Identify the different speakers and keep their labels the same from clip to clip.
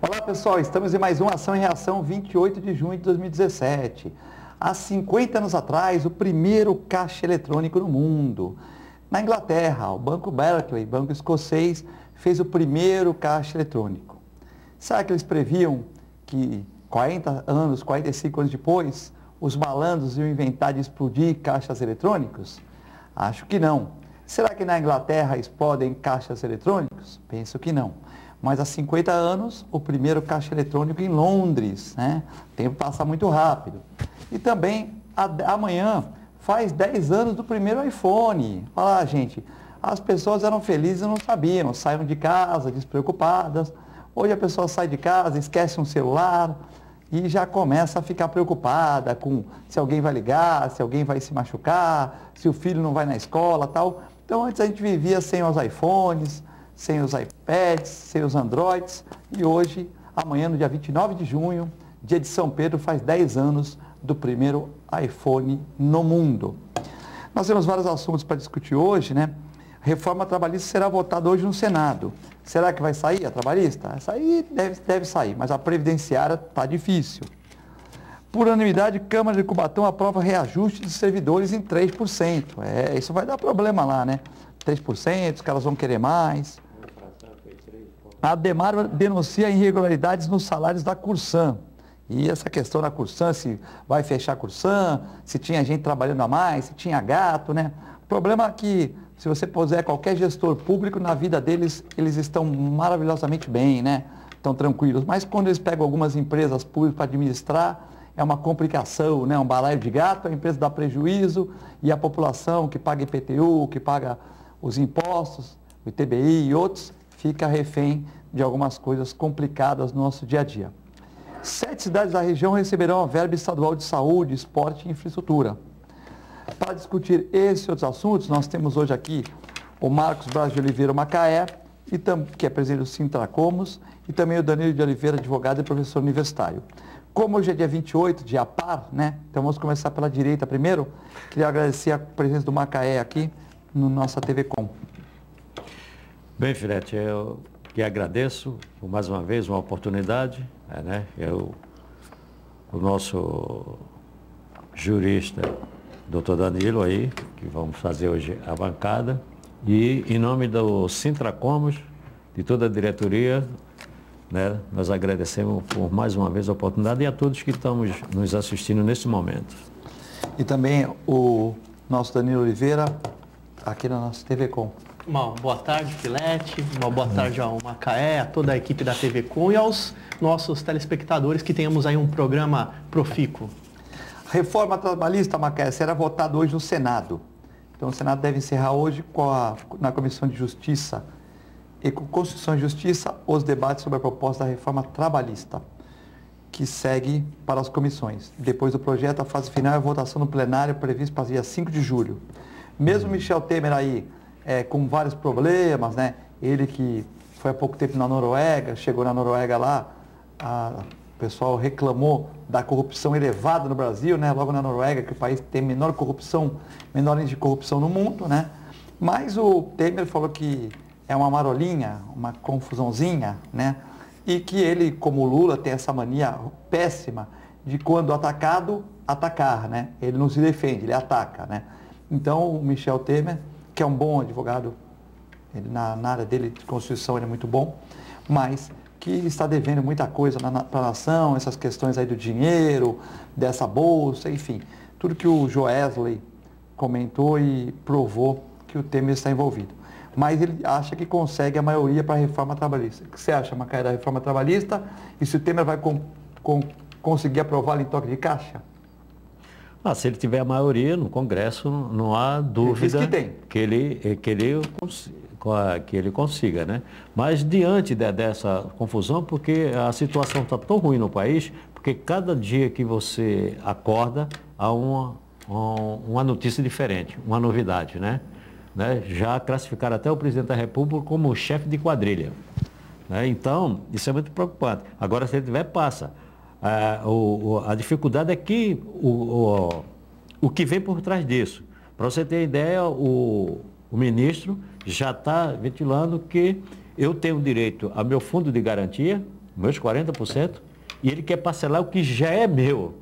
Speaker 1: Olá pessoal, estamos em mais uma Ação e Reação 28 de junho de 2017. Há 50 anos atrás, o primeiro caixa eletrônico no mundo. Na Inglaterra, o Banco Barclays, banco escocês, fez o primeiro caixa eletrônico. Será que eles previam que 40 anos, 45 anos depois, os malandros iam inventar de explodir caixas eletrônicos? Acho que não. Será que na Inglaterra explodem caixas eletrônicos? Penso que não. Mas há 50 anos, o primeiro caixa eletrônico em Londres, né? O tempo passa muito rápido. E também, amanhã, faz 10 anos do primeiro iPhone. Olha lá, gente, as pessoas eram felizes e não sabiam, saíam de casa despreocupadas. Hoje a pessoa sai de casa, esquece um celular e já começa a ficar preocupada com se alguém vai ligar, se alguém vai se machucar, se o filho não vai na escola, tal. Então, antes a gente vivia sem os iPhones, sem os iPads, sem os Androids, e hoje, amanhã, no dia 29 de junho, dia de São Pedro, faz 10 anos do primeiro iPhone no mundo. Nós temos vários assuntos para discutir hoje, né? Reforma trabalhista será votada hoje no Senado. Será que vai sair a trabalhista? Essa aí deve sair, mas a previdenciária está difícil. Por unanimidade, Câmara de Cubatão aprova reajuste de servidores em 3%. Isso vai dar problema lá, né? 3%, os caras vão querer mais. A Ademar denuncia irregularidades nos salários da Cursan. E essa questão da Cursan, se vai fechar a Cursan, se tinha gente trabalhando a mais, se tinha gato, né? O problema é que, se você puser qualquer gestor público, na vida deles, eles estão maravilhosamente bem, né? Estão tranquilos. Mas quando eles pegam algumas empresas públicas para administrar, é uma complicação, né? Um balaio de gato, a empresa dá prejuízo e a população que paga IPTU, que paga os impostos, o ITBI e outros, fica refém de algumas coisas complicadas no nosso dia a dia. 7 cidades da região receberão a verba estadual de saúde, esporte e infraestrutura. Para discutir esses e outros assuntos, nós temos hoje aqui o Marcos Braz de Oliveira Macaé, que é presidente do Sintracomos, e também o Danilo de Oliveira, advogado e professor universitário. Como hoje é dia 28, dia par, né? Então vamos começar pela direita primeiro. Queria agradecer a presença do Macaé aqui no nossa TV Com.
Speaker 2: Bem, Filete, eu que agradeço por mais uma vez uma oportunidade, né? O nosso jurista, doutor Danilo aí, que vamos fazer hoje a bancada, e em nome do Sintracomos, de toda a diretoria, né, nós agradecemos por mais uma vez a oportunidade e a todos que estamos nos assistindo nesse momento.
Speaker 1: E também o nosso Danilo Oliveira, aqui na nossa TV Com.
Speaker 3: Uma boa tarde, Filete, uma boa tarde ao Macaé, a toda a equipe da TV Com e aos nossos telespectadores, que tenhamos aí um programa profícuo.
Speaker 1: Reforma trabalhista, Macaé, será votada hoje no Senado. Então o Senado deve encerrar hoje na Comissão de Justiça e com Constituição e Justiça os debates sobre a proposta da reforma trabalhista, que segue para as comissões. Depois do projeto, a fase final é a votação no plenário prevista para dia 5 de julho. Mesmo Michel Temer aí, com vários problemas, né? Ele que foi há pouco tempo na Noruega, chegou na Noruega lá, o pessoal reclamou da corrupção elevada no Brasil, né? Logo na Noruega, que o país tem menor índice de corrupção no mundo, né? Mas o Temer falou que é uma marolinha, uma confusãozinha, né? E que ele, como o Lula, tem essa mania péssima de quando atacado, atacar, né? Ele não se defende, ele ataca, né? Então, o Michel Temer, que é um bom advogado, ele, na área dele de Constituição ele é muito bom, mas que está devendo muita coisa para a nação, essas questões aí do dinheiro, dessa bolsa, enfim, tudo que o Joesley comentou e provou que o Temer está envolvido. Mas ele acha que consegue a maioria para a reforma trabalhista. O que você acha, Macaé, da reforma trabalhista? E se o Temer vai conseguir aprová-la em toque de caixa?
Speaker 2: Se ele tiver a maioria no Congresso, não há dúvida que ele consiga, né? Mas diante dessa confusão, porque a situação está tão ruim no país, porque cada dia que você acorda há uma notícia diferente, uma novidade, né? Já classificaram até o presidente da República como chefe de quadrilha, né? Então, isso é muito preocupante. Agora, se ele tiver, passa. A dificuldade é que o que vem por trás disso. Para você ter ideia, o ministro já está ventilando que eu tenho direito ao meu fundo de garantia, meus 40%, e ele quer parcelar o que já é meu.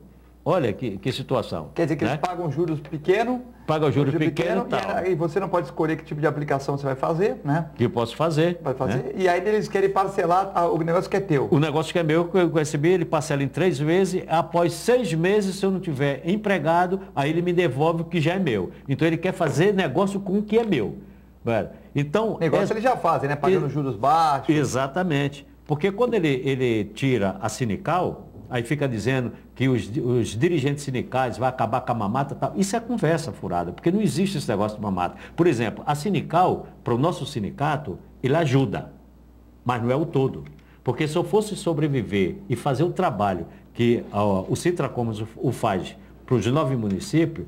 Speaker 2: Olha que situação.
Speaker 1: Quer dizer que eles pagam juros pequenos.
Speaker 2: Paga juros pequeno e tal.
Speaker 1: E você não pode escolher que tipo de aplicação você vai fazer, né?
Speaker 2: Que eu posso fazer.
Speaker 1: Vai fazer.
Speaker 2: Né?
Speaker 1: E aí eles querem parcelar o negócio que é teu.
Speaker 2: O negócio que é meu, que eu recebi, ele parcela em 3 vezes. Após 6 meses, se eu não tiver empregado, aí ele me devolve o que já é meu. Então ele quer fazer negócio com o que é meu. Então,
Speaker 1: negócio eles já fazem, né? Pagando juros baixos.
Speaker 2: Exatamente. Porque quando ele tira a sinical, aí fica dizendo que os dirigentes sindicais vão acabar com a mamata e tal. Isso é conversa furada, porque não existe esse negócio de mamata. Por exemplo, a sinical, para o nosso sindicato, ele ajuda, mas não é o todo. Porque se eu fosse sobreviver e fazer o trabalho que o Sintracomos o faz para os 9 municípios,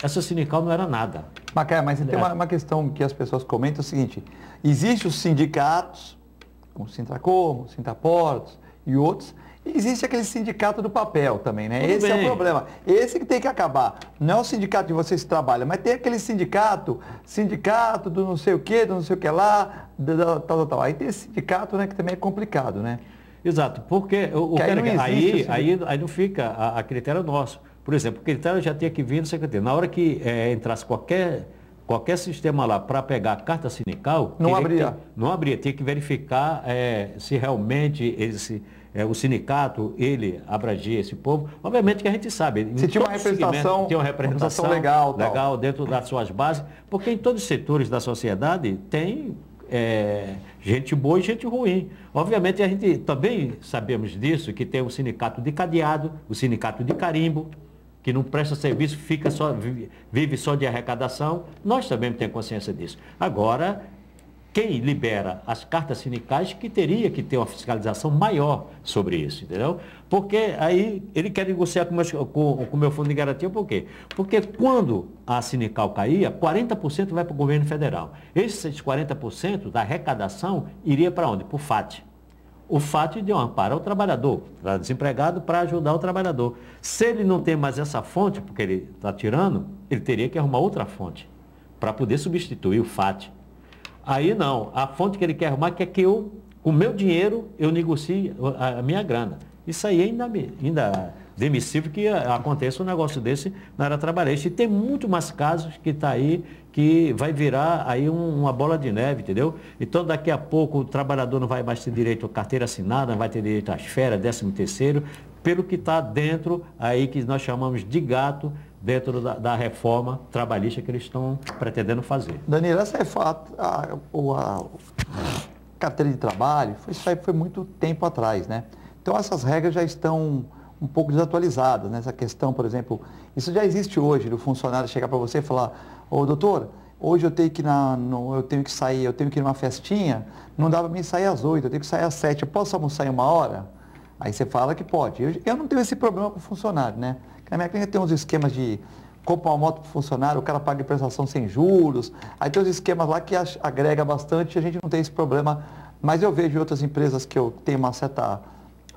Speaker 2: essa sinical não era nada.
Speaker 1: Macaé, mas tem uma questão que as pessoas comentam, é o seguinte: existem os sindicatos, como o Sintracomos, Sintraportos e outros. Existe aquele sindicato do papel também, né? Esse é o problema. Esse que tem que acabar. Não é o sindicato de vocês que trabalham, mas tem aquele sindicato do não sei o que, do não sei o que lá, tal. Aí tem esse sindicato, né, que também é complicado, né?
Speaker 2: Exato, porque aí não fica a critério nosso. Por exemplo, o critério já tinha que vir do secretário. Na hora que entrasse qualquer sistema lá para pegar a carta sindical...
Speaker 1: Não abria.
Speaker 2: Não abria, tinha que verificar se realmente o sindicato, ele abrangia esse povo. Obviamente que a gente sabe.
Speaker 1: Se tinha uma representação legal
Speaker 2: dentro das suas bases, porque em todos os setores da sociedade tem gente boa e gente ruim. Obviamente a gente também sabemos disso, que tem o sindicato de cadeado, o sindicato de carimbo, que não presta serviço, vive só de arrecadação. Nós também temos consciência disso. Agora, quem libera as cartas sindicais que teria que ter uma fiscalização maior sobre isso, entendeu? Porque aí ele quer negociar com o meu fundo de garantia, por quê? Porque quando a sindical caía, 40% vai para o governo federal. Esses 40% da arrecadação iria para onde? Para o FAT. O FAT deu um amparo ao trabalhador, para desempregado, para ajudar o trabalhador. Se ele não tem mais essa fonte, porque ele está tirando, ele teria que arrumar outra fonte para poder substituir o FAT. Aí não, a fonte que ele quer arrumar quer que eu, com o meu dinheiro, eu negocie a minha grana. Isso aí ainda demissível que aconteça um negócio desse na área trabalhista. E tem muito mais casos que está aí, que vai virar aí uma bola de neve, entendeu? Então daqui a pouco o trabalhador não vai mais ter direito à carteira assinada, não vai ter direito às férias, 13º, pelo que está dentro aí que nós chamamos de gato, dentro da reforma trabalhista que eles estão pretendendo fazer.
Speaker 1: Danilo, essa a carteira de trabalho, isso aí foi muito tempo atrás, né? Então essas regras já estão um pouco desatualizadas, né? Essa questão, por exemplo, isso já existe hoje, do funcionário chegar para você e falar: ô doutor, hoje eu tenho que sair, eu tenho que ir numa festinha, não dá para mim sair às 8, eu tenho que sair às 7, eu posso almoçar em 1 hora? Aí você fala que pode. Eu não tenho esse problema com o funcionário, né? Na minha clínica tem uns esquemas de comprar uma moto para o funcionário, o cara paga em prestação sem juros, aí tem uns esquemas lá que agrega bastante, a gente não tem esse problema, mas eu vejo outras empresas que eu tenho uma certa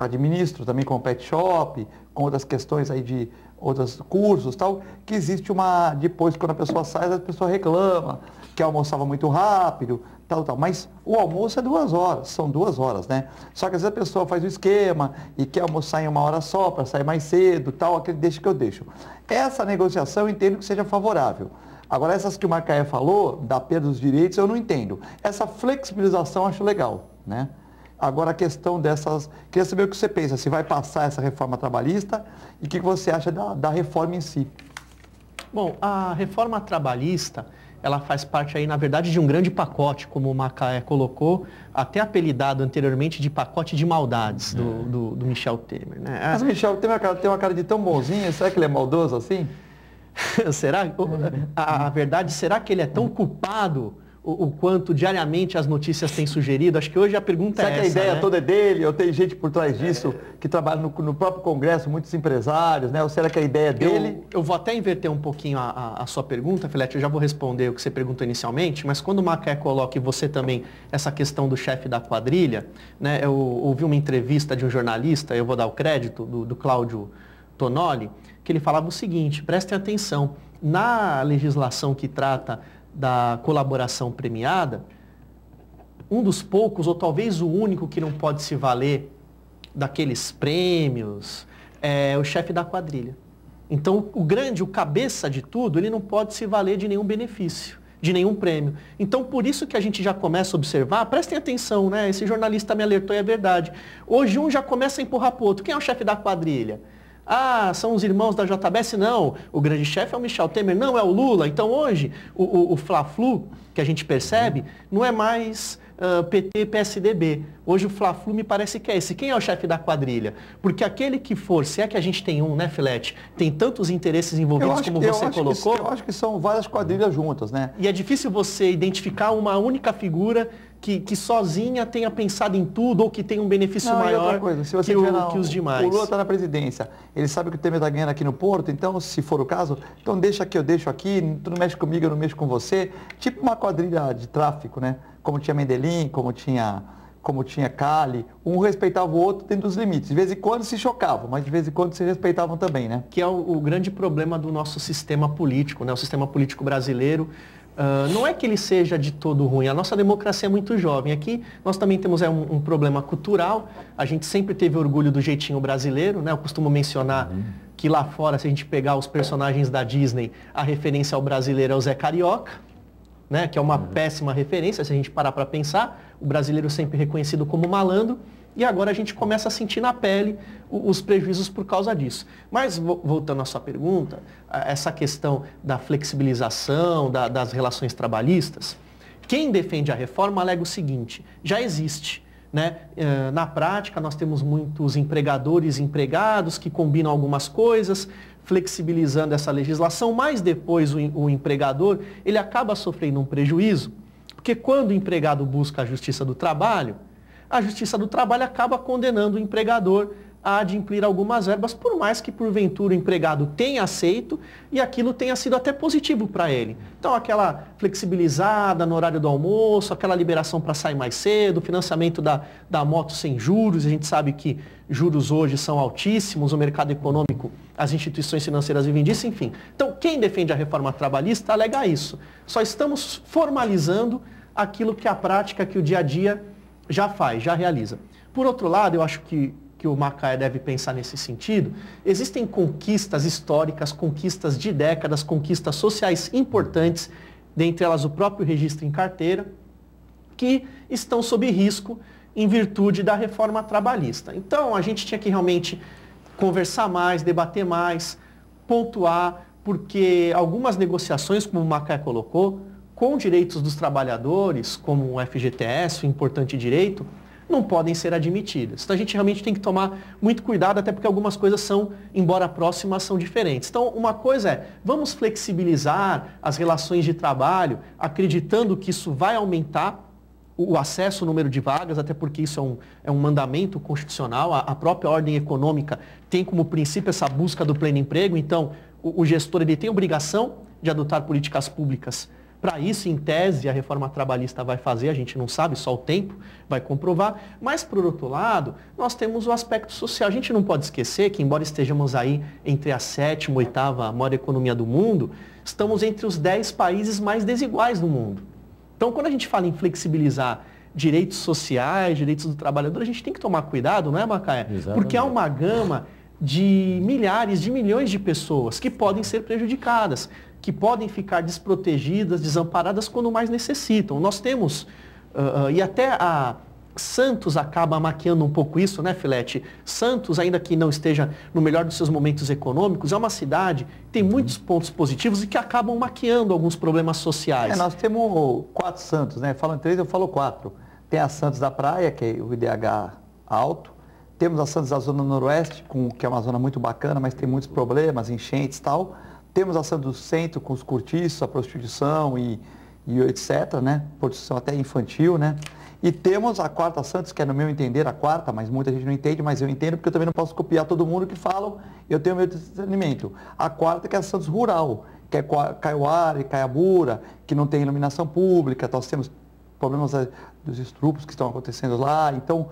Speaker 1: administro também com o pet shop, com outras questões aí de outros cursos tal, que existe depois quando a pessoa sai, a pessoa reclama, que almoçava muito rápido, tal. Mas o almoço é 2 horas, são 2 horas, né? Só que às vezes a pessoa faz o esquema e quer almoçar em 1 hora só, para sair mais cedo, tal, aquele deixa que eu deixo. Essa negociação eu entendo que seja favorável. Agora, essas que o Macaé falou, da perda dos direitos, eu não entendo. Essa flexibilização eu acho legal, né? Agora, a questão dessas... Queria saber o que você pensa, se vai passar essa reforma trabalhista e o que você acha da reforma em si.
Speaker 3: Bom, a reforma trabalhista, ela faz parte aí, na verdade, de um grande pacote, como o Macaé colocou, até apelidado anteriormente de pacote de maldades do Michel Temer, né?
Speaker 1: Mas o Michel Temer tem uma cara de tão bonzinho, será que ele é maldoso assim?
Speaker 3: Será? A verdade, será que ele é tão culpado o quanto diariamente as notícias têm sugerido? Acho que hoje a pergunta
Speaker 1: é essa. Será que a ideia toda é dele? Ou tem gente por trás disso que trabalha no próprio Congresso, muitos empresários, né? Ou será que a ideia é dele?
Speaker 3: Eu vou até inverter um pouquinho a sua pergunta, Filete, eu já vou responder o que você perguntou inicialmente, mas quando o Macaé coloca, e você também, essa questão do chefe da quadrilha, né? Eu ouvi uma entrevista de um jornalista, eu vou dar o crédito, do Cláudio Tonoli, que ele falava o seguinte: prestem atenção, na legislação que trata da colaboração premiada, um dos poucos, ou talvez o único que não pode se valer daqueles prêmios, é o chefe da quadrilha. Então, o cabeça de tudo, ele não pode se valer de nenhum benefício, de nenhum prêmio. Então, por isso que a gente já começa a observar, prestem atenção, né? Esse jornalista me alertou e é verdade. Hoje um já começa a empurrar para o outro. Quem é o chefe da quadrilha? Ah, são os irmãos da JBS? Não. O grande chefe é o Michel Temer? Não, é o Lula. Então, hoje, o Fla-Flu, que a gente percebe, não é mais PT, PSDB. Hoje o Fla-Flu me parece que é esse. Quem é o chefe da quadrilha? Porque aquele que for, se é que a gente tem um, né, Filete? Tem tantos interesses envolvidos como você colocou.
Speaker 1: Eu acho que são várias quadrilhas juntas, né?
Speaker 3: E é difícil você identificar uma única figura que sozinha tenha pensado em tudo ou que tenha um benefício maior que os demais.
Speaker 1: O Lula está na presidência, ele sabe que o Temer está ganhando aqui no Porto, então, se for o caso, então deixa que eu deixo aqui, tu não mexe comigo, eu não mexo com você. Tipo uma quadrilha de tráfico, né? Como tinha Mendelin, como tinha Cali, um respeitava o outro dentro dos limites. De vez em quando se chocavam, mas de vez em quando se respeitavam também, né?
Speaker 3: Que é o grande problema do nosso sistema político, né? O sistema político brasileiro. Não é que ele seja de todo ruim, a nossa democracia é muito jovem. Aqui nós também temos um problema cultural, a gente sempre teve orgulho do jeitinho brasileiro, né? Eu costumo mencionar que lá fora, se a gente pegar os personagens da Disney, a referência ao brasileiro é o Zé Carioca, né? Que é uma péssima referência, se a gente parar para pensar. O brasileiro sempre reconhecido como malandro, e agora a gente começa a sentir na pele os prejuízos por causa disso. Mas, voltando à sua pergunta, essa questão da flexibilização das relações trabalhistas, quem defende a reforma alega o seguinte: já existe, né? Na prática, nós temos muitos empregadores e empregados que combinam algumas coisas, flexibilizando essa legislação, mas depois o empregador ele acaba sofrendo um prejuízo, porque quando o empregado busca a Justiça do Trabalho, a Justiça do Trabalho acaba condenando o empregador a adimplir algumas verbas, por mais que porventura o empregado tenha aceito e aquilo tenha sido até positivo para ele. Então, aquela flexibilizada no horário do almoço, aquela liberação para sair mais cedo, financiamento da moto sem juros, a gente sabe que juros hoje são altíssimos, o mercado econômico, as instituições financeiras vivem disso, enfim. Então, quem defende a reforma trabalhista alega isso. Só estamos formalizando aquilo que a prática, que o dia a dia já faz, já realiza. Por outro lado, eu acho que o Macaé deve pensar nesse sentido. Existem conquistas históricas, conquistas de décadas, conquistas sociais importantes, dentre elas o próprio registro em carteira, que estão sob risco em virtude da reforma trabalhista. Então, a gente tinha que realmente conversar mais, debater mais, pontuar, porque algumas negociações, como o Macaé colocou, com direitos dos trabalhadores, como o FGTS, o importante direito, não podem ser admitidas. Então a gente realmente tem que tomar muito cuidado, até porque algumas coisas são, embora próximas, são diferentes. Então uma coisa é, vamos flexibilizar as relações de trabalho, acreditando que isso vai aumentar o acesso, o número de vagas, até porque isso é um mandamento constitucional, a própria ordem econômica tem como princípio essa busca do pleno emprego, então o gestor ele tem obrigação de adotar políticas públicas. Para isso, em tese, a reforma trabalhista vai fazer, a gente não sabe, só o tempo vai comprovar. Mas, por outro lado, nós temos o aspecto social. A gente não pode esquecer que, embora estejamos aí entre a 7ª e 8ª maior economia do mundo, estamos entre os 10 países mais desiguais do mundo. Então, quando a gente fala em flexibilizar direitos sociais, direitos do trabalhador, a gente tem que tomar cuidado, não é, Macaé?
Speaker 2: Exatamente.
Speaker 3: Porque há uma gama de milhares, de milhões de pessoas que podem ser prejudicadas, que podem ficar desprotegidas, desamparadas quando mais necessitam. Nós temos, e até a Santos acaba maquiando um pouco isso, né, Filete? Santos, ainda que não esteja no melhor dos seus momentos econômicos, é uma cidade que tem muitos pontos positivos e que acabam maquiando alguns problemas sociais.
Speaker 1: Nós temos 4 Santos, né? Falando 3, eu falo 4. Tem a Santos da Praia, que é o IDH alto. Temos a Santos da Zona Noroeste, que é uma zona muito bacana, mas tem muitos problemas, enchentes e tal. Temos a Santos do Centro, com os cortiços, a prostituição e etc., né? Prostituição até infantil, né? E temos a 4ª Santos, que é, no meu entender, a 4ª, mas muita gente não entende, mas eu entendo porque eu também não posso copiar todo mundo que falam, eu tenho meu discernimento. A 4ª, que é a Santos Rural, que é Caiuara e Caiabura, que não tem iluminação pública, nós temos problemas dos estrupos que estão acontecendo lá. Então,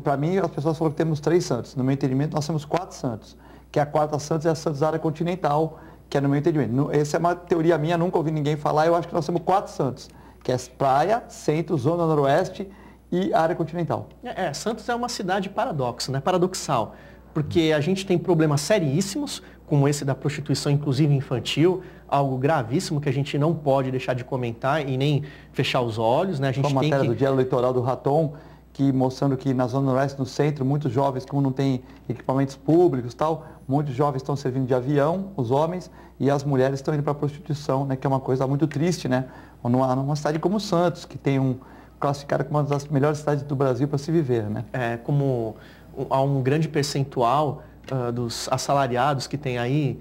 Speaker 1: para mim, as pessoas falam que temos 3 Santos. No meu entendimento, nós temos 4 Santos, que é a 4ª Santos e a Santos da área continental, que é no meu entendimento. Essa é uma teoria minha, nunca ouvi ninguém falar, eu acho que nós temos 4 Santos, que é Praia, Centro, Zona Noroeste e área continental.
Speaker 3: Santos é uma cidade paradoxo, né? Paradoxal, porque a gente tem problemas seríssimos, como esse da prostituição, inclusive infantil, algo gravíssimo que a gente não pode deixar de comentar e nem fechar os olhos, né? A gente
Speaker 1: tem a matéria do Diário Eleitoral do Raton, mostrando que na Zona Oeste, no centro, muitos jovens, como não tem equipamentos públicos e tal, muitos jovens estão servindo de avião, os homens, e as mulheres estão indo para a prostituição, né? Que é uma coisa muito triste, né? Numa cidade como Santos, que tem classificada como uma das melhores cidades do Brasil para se viver, né?
Speaker 3: Há um grande percentual dos assalariados que tem aí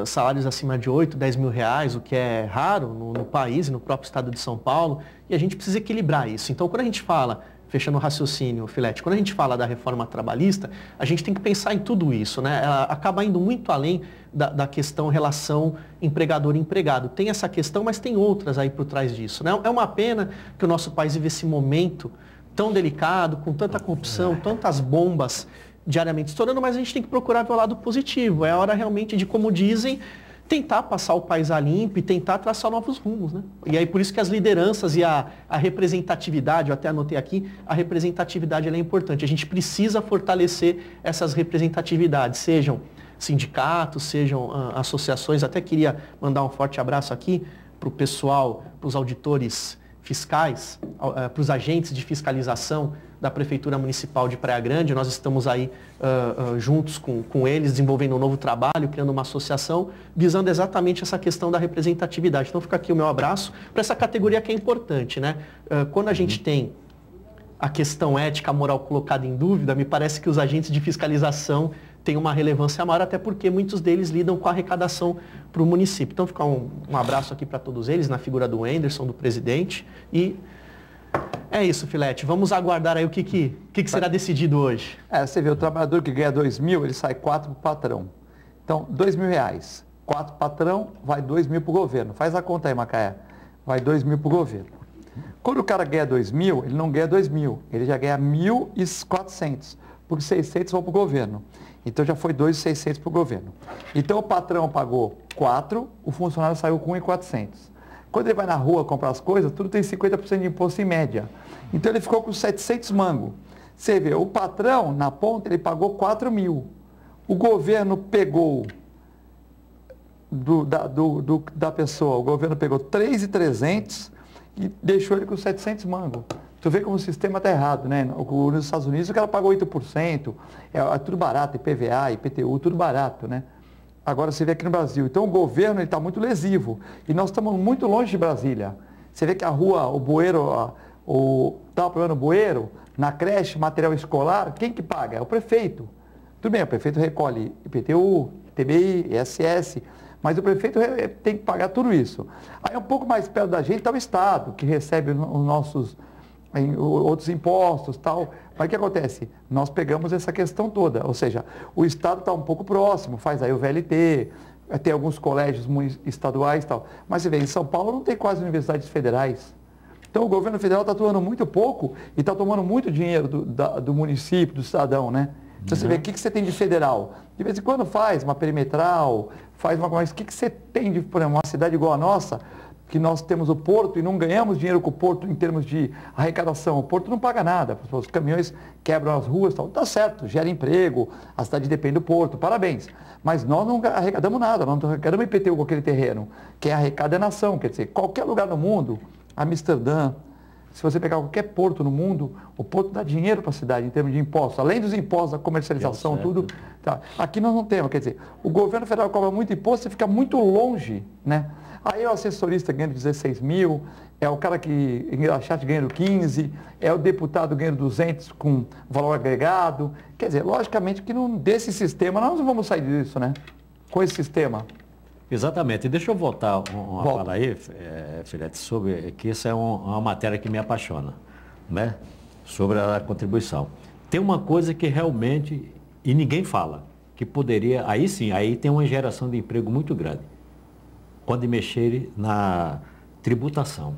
Speaker 3: salários acima de 8, 10 mil reais, o que é raro no país e no próprio estado de São Paulo, e a gente precisa equilibrar isso. Então, quando a gente fala, fechando o raciocínio, Filete, quando a gente fala da reforma trabalhista, a gente tem que pensar em tudo isso, né? Ela acaba indo muito além da questão relação empregador e empregado. Tem essa questão, mas tem outras aí por trás disso, né? É uma pena que o nosso país vive esse momento tão delicado, com tanta corrupção, tantas bombas diariamente estourando, mas a gente tem que procurar ver o lado positivo. É a hora realmente de, como dizem, tentar passar o país a limpo e tentar traçar novos rumos, né? E aí por isso que as lideranças e a representatividade, eu até anotei aqui, a representatividade ela é importante. A gente precisa fortalecer essas representatividades, sejam sindicatos, sejam associações. Até queria mandar um forte abraço aqui para o pessoal, para os auditores fiscais, para os agentes de fiscalização da Prefeitura Municipal de Praia Grande. Nós estamos aí juntos com eles, desenvolvendo um novo trabalho, criando uma associação, visando exatamente essa questão da representatividade. Então fica aqui o meu abraço para essa categoria que é importante, né? Quando a gente tem a questão ética, moral colocada em dúvida, me parece que os agentes de fiscalização têm uma relevância maior, até porque muitos deles lidam com a arrecadação para o município. Então fica um abraço aqui para todos eles, na figura do Anderson, do presidente, e é isso, Filete. Vamos aguardar aí o que será decidido hoje.
Speaker 1: Você vê, o trabalhador que ganha 2 mil, ele sai 4 para o patrão. Então, 2 mil reais. 4 patrão, vai 2 mil para o governo. Faz a conta aí, Macaé. Vai 2 mil para o governo. Quando o cara ganha 2 mil, ele não ganha 2 mil. Ele já ganha 1.400. Porque 600 vão para o governo. Então, já foi 2.600 para o governo. Então, o patrão pagou 4, o funcionário saiu com 1.400. Quando ele vai na rua comprar as coisas, tudo tem 50% de imposto em média. Então ele ficou com 700 mangos. Você vê, o patrão, na ponta, ele pagou 4 mil. O governo pegou da pessoa, o governo pegou 3.300 e deixou ele com 700 mangos. Tu vê como o sistema está errado, né? Nos Estados Unidos o cara pagou 8%, é tudo barato, IPVA, IPTU, tudo barato, né? Agora você vê aqui no Brasil. Então o governo está muito lesivo. E nós estamos muito longe de Brasília. Você vê que a rua, o bueiro, está o problema no bueiro, na creche, material escolar, quem que paga? É o prefeito. Tudo bem, o prefeito recolhe IPTU, TBI, ISS, mas o prefeito tem que pagar tudo isso. Aí um pouco mais perto da gente está o Estado, que recebe os nossos outros impostos, tal. Mas o que acontece? Nós pegamos essa questão toda, ou seja, o Estado está um pouco próximo, faz aí o VLT, tem alguns colégios estaduais e tal. Mas você vê, em São Paulo não tem quase universidades federais. Então o governo federal está atuando muito pouco e está tomando muito dinheiro do município, do cidadão, né? Então você vê, o que você tem de federal? De vez em quando faz uma perimetral, faz uma coisa. O que você tem de, por exemplo, uma cidade igual a nossa, que nós temos o porto e não ganhamos dinheiro com o porto em termos de arrecadação. O porto não paga nada, os caminhões quebram as ruas, tal. Tá certo, gera emprego, a cidade depende do porto, parabéns. Mas nós não arrecadamos nada, nós não arrecadamos IPTU com aquele terreno. Quem arrecada é a nação, quer dizer, qualquer lugar no mundo, Amsterdã, se você pegar qualquer porto no mundo, o porto dá dinheiro para a cidade em termos de impostos, além dos impostos da comercialização, tudo. Tá. Aqui nós não temos, quer dizer, o governo federal cobra muito imposto e fica muito longe, né? Aí é o assessorista ganhando 16 mil, é o cara que engraxate ganhando 15, é o deputado ganhando 200 com valor agregado. Quer dizer, logicamente que desse sistema nós não vamos sair disso, né? Com esse sistema.
Speaker 2: Exatamente. Deixa eu voltar uma fala aí, Filete, sobre que isso é uma matéria que me apaixona, né? Sobre a contribuição. Tem uma coisa que realmente, e ninguém fala, que poderia, aí sim, aí tem uma geração de emprego muito grande. Quando mexer na tributação.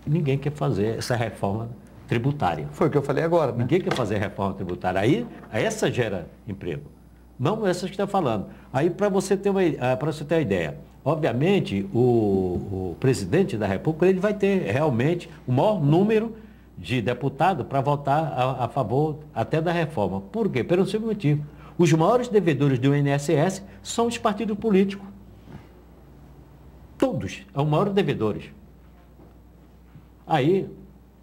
Speaker 2: Ninguém quer fazer essa reforma tributária.
Speaker 1: Foi o que eu falei agora, né?
Speaker 2: Ninguém quer fazer reforma tributária. Aí essa gera emprego. Não essa que está falando. Aí para você ter uma ideia, obviamente o presidente da República ele vai ter realmente o maior número de deputado para votar a favor até da reforma. Por quê? Pelo simples motivo. Os maiores devedores do INSS são os partidos políticos. Todos são os maiores devedores. Aí,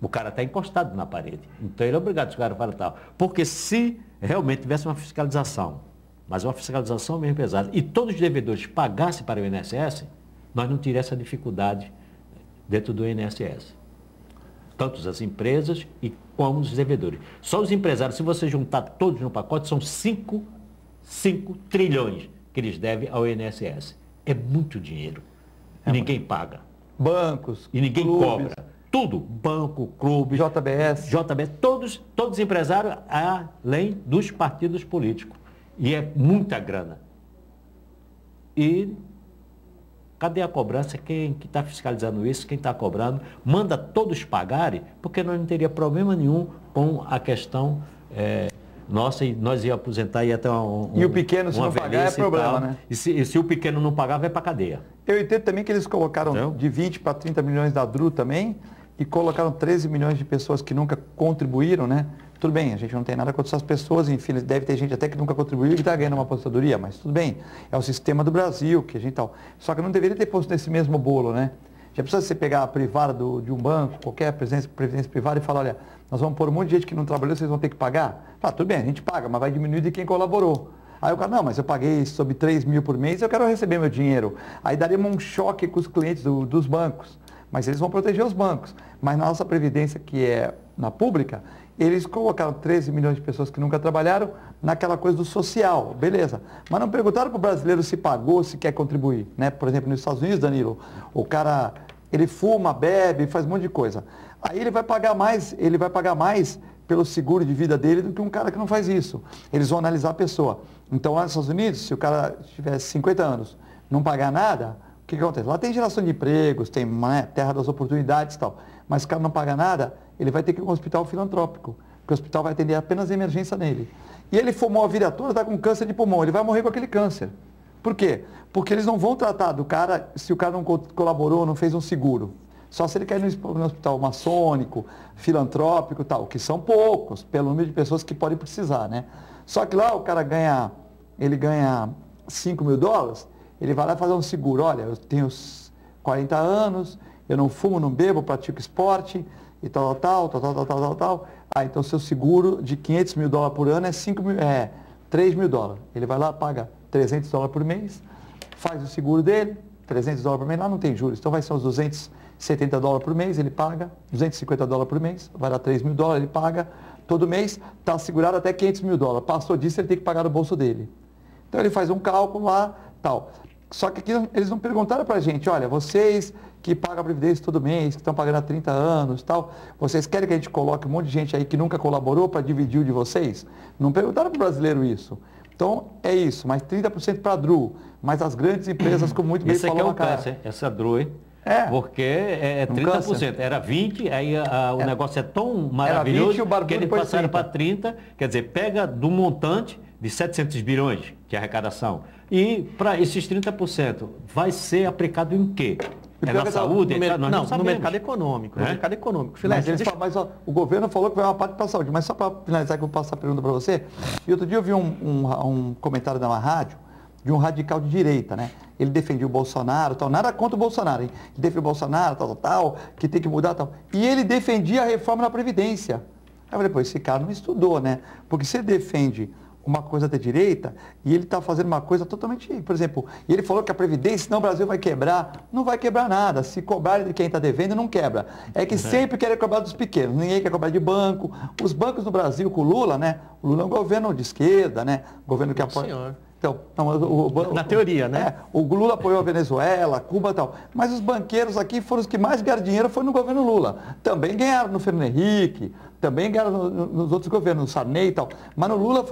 Speaker 2: o cara está encostado na parede. Então, ele é obrigado a chegar para tal. Porque se realmente tivesse uma fiscalização, mas uma fiscalização mesmo pesada, e todos os devedores pagassem para o INSS, nós não teríamos essa dificuldade dentro do INSS. Tanto as empresas e como os devedores. Só os empresários, se você juntar todos no pacote, são 5 trilhões que eles devem ao INSS. É muito dinheiro. E ninguém paga.
Speaker 1: Bancos,
Speaker 2: e ninguém
Speaker 1: clubes,
Speaker 2: cobra. Tudo. Banco, clube,
Speaker 1: JBS,
Speaker 2: todos empresários, além dos partidos políticos. E é muita grana. E cadê a cobrança? Quem que está fiscalizando isso? Quem está cobrando? Manda todos pagarem, porque nós não teria problema nenhum com a questão nossa, e nós ia aposentar e até
Speaker 1: e o pequeno, se não pagar, é problema, né?
Speaker 2: E se o pequeno não pagar, vai para a cadeia.
Speaker 1: Eu entendo também que eles colocaram de 20 para 30 milhões da DRU também, e colocaram 13 milhões de pessoas que nunca contribuíram, né? Tudo bem, a gente não tem nada contra essas pessoas, enfim, deve ter gente até que nunca contribuiu e que está ganhando uma aposentadoria, mas tudo bem, é o sistema do Brasil, que a gente tal. Só que não deveria ter posto nesse mesmo bolo, né? Já precisa você pegar a privada de um banco, qualquer previdência privada e falar, olha, nós vamos pôr um monte de gente que não trabalhou, vocês vão ter que pagar? Ah, tudo bem, a gente paga, mas vai diminuir de quem colaborou. Aí o cara, não, mas eu paguei sobre 3 mil por mês, eu quero receber meu dinheiro. Aí daria um choque com os clientes dos bancos, mas eles vão proteger os bancos. Mas na nossa previdência, que é na pública, eles colocaram 13 milhões de pessoas que nunca trabalharam naquela coisa do social, beleza. Mas não perguntaram para o brasileiro se pagou, se quer contribuir, né? Por exemplo, nos Estados Unidos, Danilo, o cara, ele fuma, bebe, faz um monte de coisa. Aí ele vai pagar mais pelo seguro de vida dele do que um cara que não faz isso. Eles vão analisar a pessoa. Então, lá nos Estados Unidos, se o cara tivesse 50 anos, não pagar nada, o que acontece? Lá tem geração de empregos, tem terra das oportunidades e tal. Mas se o cara não paga nada, ele vai ter que ir para um hospital filantrópico, porque o hospital vai atender apenas a emergência nele. E ele fumou a vida toda, está com câncer de pulmão, ele vai morrer com aquele câncer. Por quê? Porque eles não vão tratar do cara se o cara não colaborou, não fez um seguro. Só se ele cair no hospital maçônico, filantrópico e tal, que são poucos, pelo número de pessoas que podem precisar, né? Só que lá o cara ganha 5 mil dólares, ele vai lá fazer um seguro. Olha, eu tenho 40 anos, eu não fumo, não bebo, pratico esporte e tal. Ah, então seu seguro de 500 mil dólares por ano é 3 mil dólares. Ele vai lá, paga 300 dólares por mês, faz o seguro dele, 300 dólares por mês, lá não tem juros, então vai ser uns 270 dólares por mês, ele paga, 250 dólares por mês, vai dar 3 mil dólares, ele paga todo mês, está segurado até 500 mil dólares. Passou disso, ele tem que pagar no bolso dele. Então ele faz um cálculo lá, tal. Só que aqui eles não perguntaram para a gente, olha, vocês que pagam a Previdência todo mês, que estão pagando há 30 anos, tal, vocês querem que a gente coloque um monte de gente aí que nunca colaborou para dividir o de vocês? Não perguntaram para o brasileiro isso. Então, é isso, mais 30% para a DRU, mas as grandes empresas, como muito bem
Speaker 2: falou,
Speaker 1: falou,
Speaker 2: aqui é o câncer, essa DRU, hein? Porque é 30%. Era 20%, aí o negócio é tão maravilhoso
Speaker 1: 20,
Speaker 2: que eles passaram para 30%, quer dizer, pega do montante de 700 bilhões, que é a arrecadação, e para esses 30%, vai ser aplicado em quê? É na saúde?
Speaker 3: No mercado econômico. No mercado econômico.
Speaker 1: Mas o governo falou que vai uma parte para a saúde. Mas só para finalizar, que eu vou passar a pergunta para você. E outro dia eu vi um comentário da uma rádio, de um radical de direita, né? Ele defendia o Bolsonaro, tal, nada contra o Bolsonaro, hein? Ele defendia o Bolsonaro, tal, que tem que mudar, tal. E ele defendia a reforma da Previdência. Aí eu falei, pô, esse cara não estudou, né? Porque se ele defende uma coisa da direita e ele está fazendo uma coisa totalmente, por exemplo, e ele falou que a Previdência, senão o Brasil vai quebrar. Não vai quebrar nada. Se cobrar de quem está devendo, não quebra. É que sempre querem cobrar dos pequenos. Ninguém quer cobrar de banco. Os bancos no Brasil, com o Lula, né? O Lula é um governo de esquerda, né? Governo que apoia...
Speaker 3: Senhor.
Speaker 1: Então,
Speaker 3: na teoria, né?
Speaker 1: O Lula apoiou a Venezuela, Cuba e tal. Mas os banqueiros aqui foram os que mais ganharam dinheiro, foi no governo Lula. Também ganharam no Fernando Henrique, também ganharam nos outros governos, no Sarney e tal. Mas no Lula,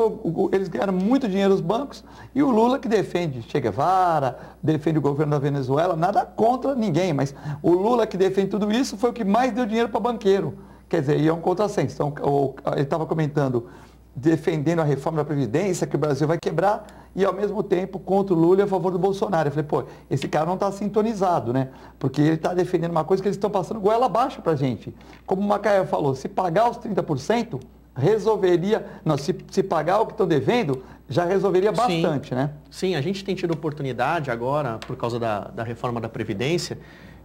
Speaker 1: eles ganharam muito dinheiro os bancos. E o Lula que defende Che Guevara, defende o governo da Venezuela, nada contra ninguém. Mas o Lula que defende tudo isso foi o que mais deu dinheiro para banqueiro. Quer dizer, e é um contrassenso. Então, ele estava comentando, defendendo a reforma da Previdência, que o Brasil vai quebrar. e ao mesmo tempo contra o Lula e a favor do Bolsonaro. Eu falei, pô, esse cara não está sintonizado, né? Porque ele está defendendo uma coisa que eles estão passando goela abaixo para a gente. Como o Macaé falou, se pagar os 30%, resolveria... Não, se pagar o que estão devendo, já resolveria bastante, né?
Speaker 3: Sim, a gente tem tido oportunidade agora, por causa da reforma da Previdência,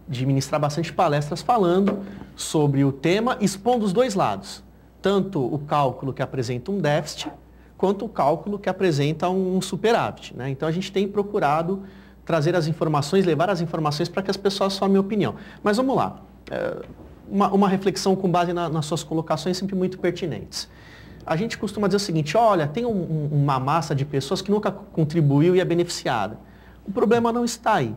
Speaker 3: de ministrar bastante palestras falando sobre o tema, expondo os dois lados. Tanto o cálculo que apresenta um déficit, quanto o cálculo que apresenta um superávit, né? Então a gente tem procurado trazer as informações, levar as informações para que as pessoas formem opinião. Mas vamos lá, uma reflexão com base nas suas colocações sempre muito pertinentes. A gente costuma dizer o seguinte, olha, tem uma massa de pessoas que nunca contribuiu e é beneficiada. O problema não está aí.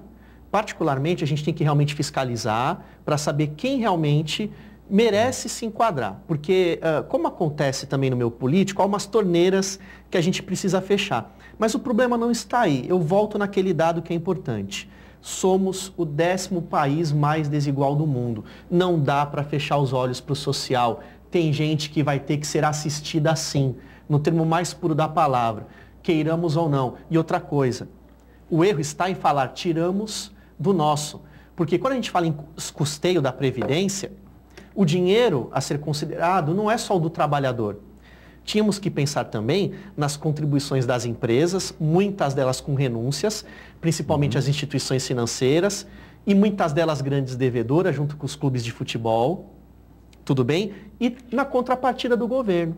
Speaker 3: Particularmente, a gente tem que realmente fiscalizar para saber quem realmente merece se enquadrar. Porque, como acontece também no meio político, há umas torneiras que a gente precisa fechar. Mas o problema não está aí. Eu volto naquele dado que é importante. Somos o 10º país mais desigual do mundo. Não dá para fechar os olhos para o social. Tem gente que vai ter que ser assistida assim, no termo mais puro da palavra, queiramos ou não. E outra coisa, o erro está em falar tiramos do nosso. Porque quando a gente fala em custeio da Previdência, o dinheiro a ser considerado não é só o do trabalhador. Tínhamos que pensar também nas contribuições das empresas, muitas delas com renúncias, principalmente as instituições financeiras, e muitas delas grandes devedoras, junto com os clubes de futebol, tudo bem? E na contrapartida do governo.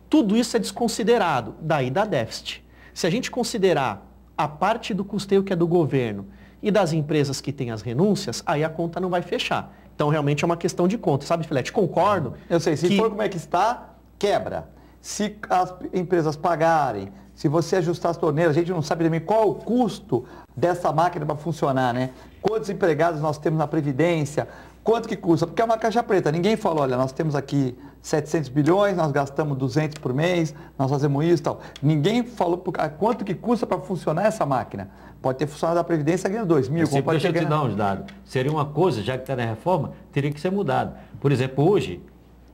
Speaker 3: Tudo isso é desconsiderado, daí dá déficit. Se a gente considerar a parte do custeio que é do governo e das empresas que têm as renúncias, aí a conta não vai fechar. Então, realmente é uma questão de conta, sabe, Filete? Concordo.
Speaker 1: Eu sei, se for como é que está, quebra. Se as empresas pagarem, se você ajustar as torneiras, a gente não sabe também qual o custo dessa máquina para funcionar, né? Quantos empregados nós temos na Previdência, quanto que custa? Porque é uma caixa preta. Ninguém falou, olha, nós temos aqui 700 bilhões, nós gastamos 200 por mês, nós fazemos isso e tal. Ninguém falou quanto que custa para funcionar essa máquina. Pode ter funcionado a Previdência ganhando 2 mil.
Speaker 2: Deixa eu te dar uns dados. Seria uma coisa, já que está na reforma, teria que ser mudado. Por exemplo, hoje,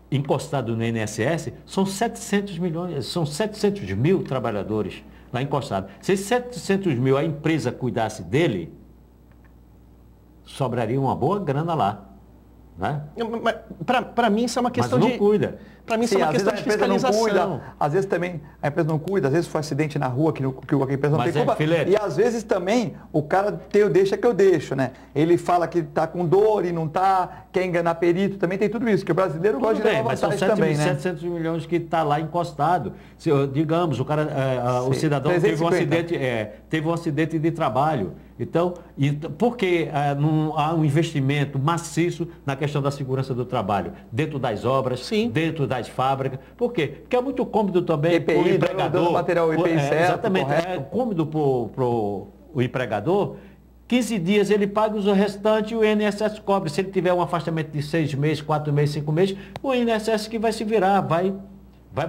Speaker 2: encostado no INSS, são 700 milhões, são 700 mil trabalhadores lá encostados. Se esses 700 mil a empresa cuidasse dele, sobraria uma boa grana lá. Né?
Speaker 3: Para mim isso é uma questão de...
Speaker 2: Mas não cuida.
Speaker 3: Para mim isso é uma questão de fiscalização.
Speaker 1: Não cuida, às vezes também a empresa não cuida, às vezes foi acidente na rua que a empresa não tem culpa. E às vezes também o cara deixa que eu deixo, né? Ele fala que está com dor e não está, quer enganar perito, também tem tudo isso, que o brasileiro gosta de levar vantagem também, né?
Speaker 2: 700 milhões que está lá encostado. Se, digamos, o cara, o cidadão 350. teve um acidente de trabalho. Então, porque não há um investimento maciço na questão da segurança do trabalho, dentro das obras,
Speaker 3: sim,
Speaker 2: dentro das fábricas. Por quê? Porque é muito cômodo também
Speaker 1: para o empregador. Material EPI certo,
Speaker 2: exatamente, é cômodo para o empregador. 15 dias ele paga o restante e o INSS cobre. Se ele tiver um afastamento de 6 meses, 4 meses, 5 meses, o INSS que vai se virar, vai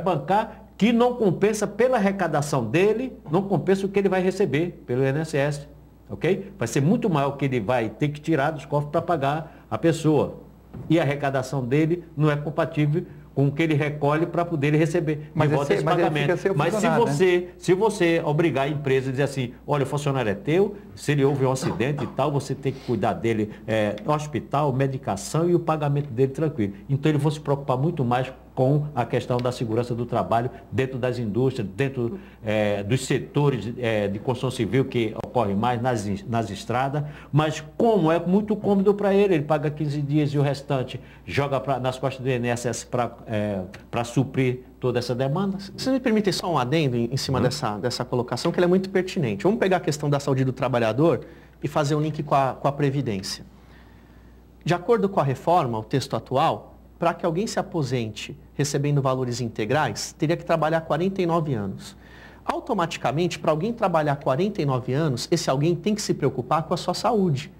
Speaker 2: bancar, que não compensa pela arrecadação dele, não compensa o que ele vai receber pelo INSS. Ok? Vai ser muito maior o que ele vai ter que tirar dos cofres para pagar a pessoa. E a arrecadação dele não é compatível com o que ele recolhe para poder receber de volta esse pagamento. Mas se você obrigar a empresa a dizer assim, olha, o funcionário é teu, se ele houve um acidente e tal, você tem que cuidar dele no hospital, medicação e o pagamento dele tranquilo. Então ele vai se preocupar muito mais com a questão da segurança do trabalho dentro das indústrias, dentro dos setores de construção civil que ocorrem mais nas estradas, mas como é muito cômodo para ele paga 15 dias e o restante joga nas costas do INSS para suprir toda essa demanda.
Speaker 3: Se me permitem só um adendo em cima dessa colocação, que ela é muito pertinente. Vamos pegar a questão da saúde do trabalhador e fazer um link com a Previdência. De acordo com a reforma, o texto atual, para que alguém se aposente recebendo valores integrais, teria que trabalhar 49 anos. Automaticamente, para alguém trabalhar 49 anos, esse alguém tem que se preocupar com a sua saúde.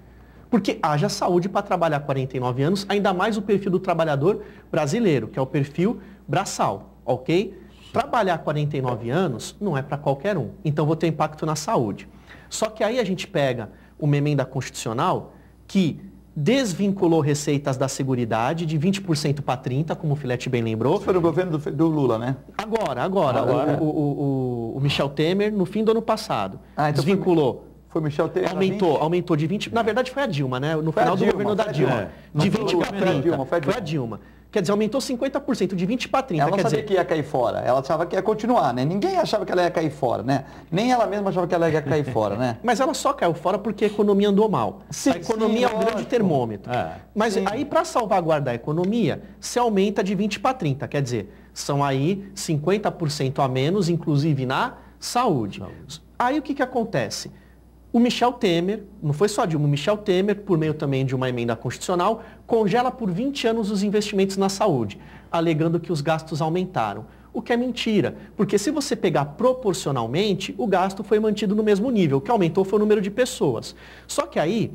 Speaker 3: Porque haja saúde para trabalhar 49 anos, ainda mais o perfil do trabalhador brasileiro, que é o perfil braçal, ok? Trabalhar 49 anos não é para qualquer um, então vou ter impacto na saúde. Só que aí a gente pega uma emenda constitucional que desvinculou receitas da Seguridade de 20% para 30%, como o Filete bem lembrou.
Speaker 1: Isso foi no governo do Lula, né?
Speaker 3: Agora. O Michel Temer, no fim do ano passado,
Speaker 1: então
Speaker 3: desvinculou.
Speaker 1: Foi Michel Temer.
Speaker 3: Aumentou de 20%. Na verdade, foi a Dilma, né? No final do governo da Dilma. De 20 para 30%. Foi a Dilma. Quer dizer, aumentou 50%, de 20 para 30%.
Speaker 1: Ela não sabia que ia cair fora, ela achava que ia continuar, né? Ninguém achava que ela ia cair fora, né? Nem ela mesma achava que ela ia cair fora, né?
Speaker 3: Mas ela só caiu fora porque a economia andou mal.
Speaker 1: Sim,
Speaker 3: a economia é um grande termômetro. Mas aí, para salvaguardar a economia, se aumenta de 20 para 30%. Quer dizer, são aí 50% a menos, inclusive na saúde. Aí o que acontece? O Michel Temer, não foi só a Dilma, o Michel Temer, por meio também de uma emenda constitucional, congela por 20 anos os investimentos na saúde, alegando que os gastos aumentaram. O que é mentira, porque se você pegar proporcionalmente, o gasto foi mantido no mesmo nível. O que aumentou foi o número de pessoas. Só que aí,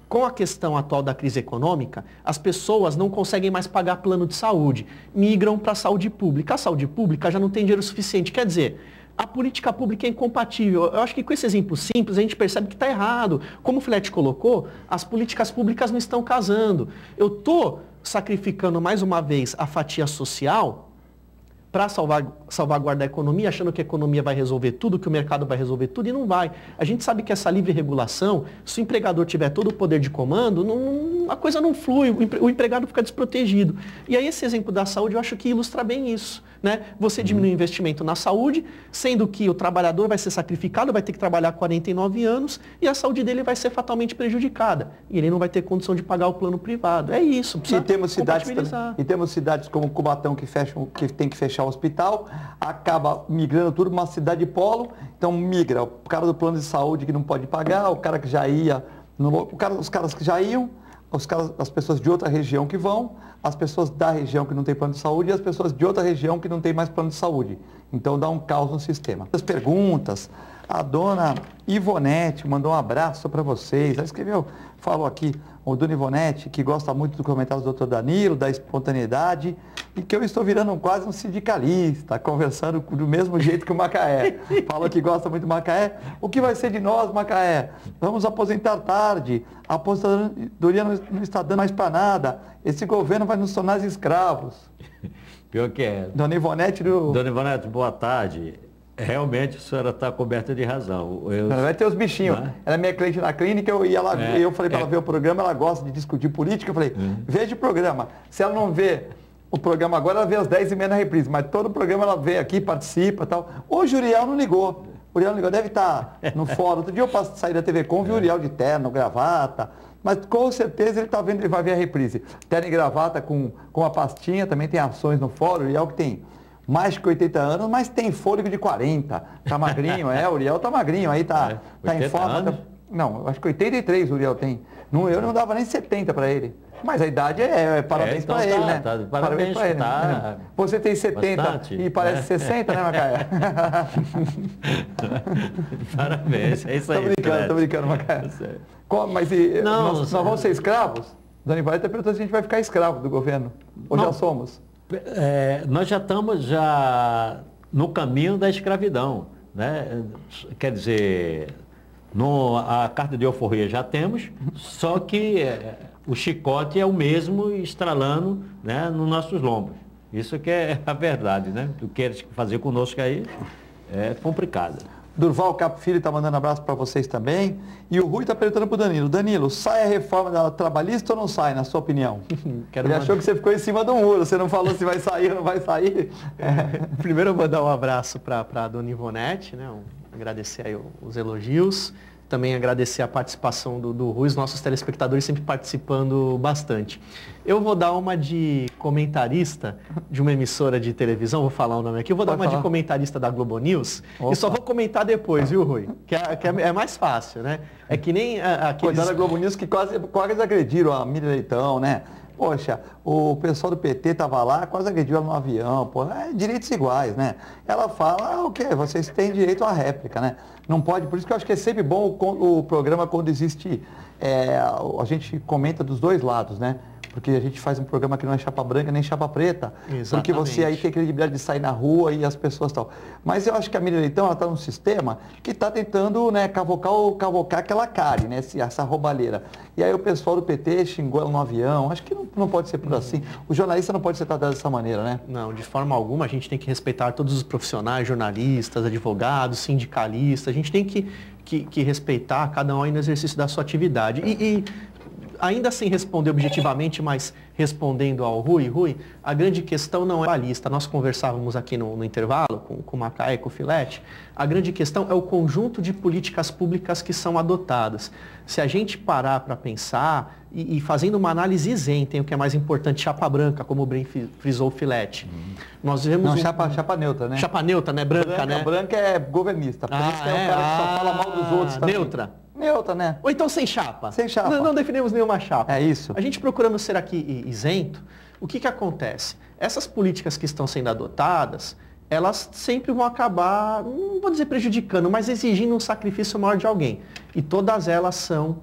Speaker 3: com a questão atual da crise econômica, as pessoas não conseguem mais pagar plano de saúde, migram para a saúde pública. A saúde pública já não tem dinheiro suficiente. Quer dizer, a política pública é incompatível. Eu acho que com esse exemplo simples a gente percebe que está errado. Como o Filete colocou, as políticas públicas não estão casando. Eu estou sacrificando mais uma vez a fatia social para salvaguardar a economia, achando que a economia vai resolver tudo, que o mercado vai resolver tudo, e não vai. A gente sabe que essa livre regulação, se o empregador tiver todo o poder de comando, a coisa não flui, o empregado fica desprotegido. E aí esse exemplo da saúde eu acho que ilustra bem isso, né? Você diminui o investimento na saúde, sendo que o trabalhador vai ser sacrificado, vai ter que trabalhar 49 anos e a saúde dele vai ser fatalmente prejudicada. E ele não vai ter condição de pagar o plano privado. É isso, precisa
Speaker 1: temos cidades como Cubatão que tem que fechar o hospital, acaba migrando tudo para uma cidade polo, então migra o cara do plano de saúde que não pode pagar, o cara que já ia, os caras que já iam, as pessoas de outra região que vão, as pessoas da região que não tem plano de saúde e as pessoas de outra região que não tem mais plano de saúde. Então dá um caos no sistema. As perguntas, a dona Ivonete mandou um abraço para vocês. Ela escreveu, falou aqui, o dona Ivonete, que gosta muito do comentário do Dr. Danilo, da espontaneidade, e que eu estou virando quase um sindicalista, conversando do mesmo jeito que o Macaé. Falou que gosta muito do Macaé. O que vai ser de nós, Macaé? Vamos aposentar tarde. A aposentadoria não está dando mais para nada. Esse governo vai nos tornar escravos.
Speaker 2: Pior que é.
Speaker 1: Dona Ivonete
Speaker 2: Dona Ivonete, boa tarde. Realmente a senhora está coberta de razão.
Speaker 1: Vai ter os bichinhos. Ela é minha cliente na clínica eu falei para ela ver o programa, ela gosta de discutir política. Eu falei, veja o programa. Se ela não vê o programa agora, ela vê às 10h30 na reprise, mas todo o programa ela vê aqui, participa e tal. Hoje o Uriel não ligou. O Uriel não ligou, deve estar no fórum. Outro dia eu saí da TV Com, vi o Uriel de terno, gravata. Mas com certeza ele está vendo, ele vai ver a reprise. Terno e gravata com a pastinha, também tem ações no fórum. O Uriel que tem mais de 80 anos, mas tem fôlego de 40. Tá magrinho, o Uriel tá magrinho, aí tá em forma. Não, acho que 83 o Uriel tem. Eu não dava nem 70 para ele. Mas a idade parabéns
Speaker 2: então
Speaker 1: para ele, né?
Speaker 2: Parabéns para ele.
Speaker 1: Né? Você tem 70 bastante, e parece 60, né, Macaé?
Speaker 2: Parabéns, é isso aí.
Speaker 1: Tô brincando, Macaé. Mas nós vamos ser escravos? Dona Ivonete está perguntando se a gente vai ficar escravo do governo. Ou já somos?
Speaker 2: Nós já estamos no caminho da escravidão, né? Quer dizer, a carta de alforria já temos, só que o chicote é o mesmo estralando, né, nos nossos lombos. Isso que é a verdade, né? O que eles fazer conosco aí é complicado.
Speaker 1: Durval Capo Filho está mandando abraço para vocês também. E o Rui está perguntando para o Danilo. Danilo, sai a reforma da trabalhista ou não sai, na sua opinião? Ele achou que você ficou em cima do muro. Você não falou se vai sair ou não vai sair.
Speaker 3: Primeiro eu vou dar um abraço para a dona Ivonete, né? Agradecer aí os elogios. Também agradecer a participação do Rui, os nossos telespectadores sempre participando bastante. Eu vou dar uma de comentarista de uma emissora de televisão, vou falar o nome aqui, eu vou dar uma de comentarista da Globo News. Opa. E só vou comentar depois, viu, Rui? Que é mais fácil, né? É que nem aqueles...
Speaker 1: Coitada da Globo News que quase agrediram a Miriam Leitão, né? Poxa, o pessoal do PT estava lá, quase agrediu ela no avião, pô, direitos iguais, né? Ela fala, o quê? Vocês têm direito à réplica, né? Não pode, por isso que eu acho que é sempre bom o programa quando existe, a gente comenta dos dois lados, né? porque a gente faz um programa que não é chapa branca nem chapa preta,
Speaker 3: Exatamente.
Speaker 1: porque você aí tem credibilidade de sair na rua e as pessoas tal. Mas eu acho que a Miriam Leitão, ela está num sistema que está tentando, né, cavocar aquela cárie, né, essa roubalheira. E aí o pessoal do PT xingou ela no avião, acho que não pode ser por assim. O jornalista não pode ser tratado dessa maneira, né?
Speaker 3: Não, de forma alguma, a gente tem que respeitar todos os profissionais, jornalistas, advogados, sindicalistas, a gente tem que respeitar cada um aí no exercício da sua atividade. E ainda sem responder objetivamente, mas respondendo ao Rui, a grande questão não é a lista. Nós conversávamos aqui no intervalo com o Macaé, com o Filete. A grande questão é o conjunto de políticas públicas que são adotadas. Se a gente parar para pensar e fazendo uma análise isenta, o que é mais importante, chapa branca, como bem frisou o Filete. Nós vemos
Speaker 1: não, chapa neutra, né?
Speaker 3: Chapa neutra, né? Branca, né?
Speaker 1: Branca é governista. Por isso é um cara que só fala mal dos outros também.
Speaker 3: Neutra.
Speaker 1: Neutra, né?
Speaker 3: Ou então sem chapa.
Speaker 1: Sem chapa.
Speaker 3: Não definimos nenhuma chapa.
Speaker 1: É isso.
Speaker 3: A gente procurando ser aqui isento, o que acontece? Essas políticas que estão sendo adotadas, elas sempre vão acabar, não vou dizer prejudicando, mas exigindo um sacrifício maior de alguém. E todas elas são,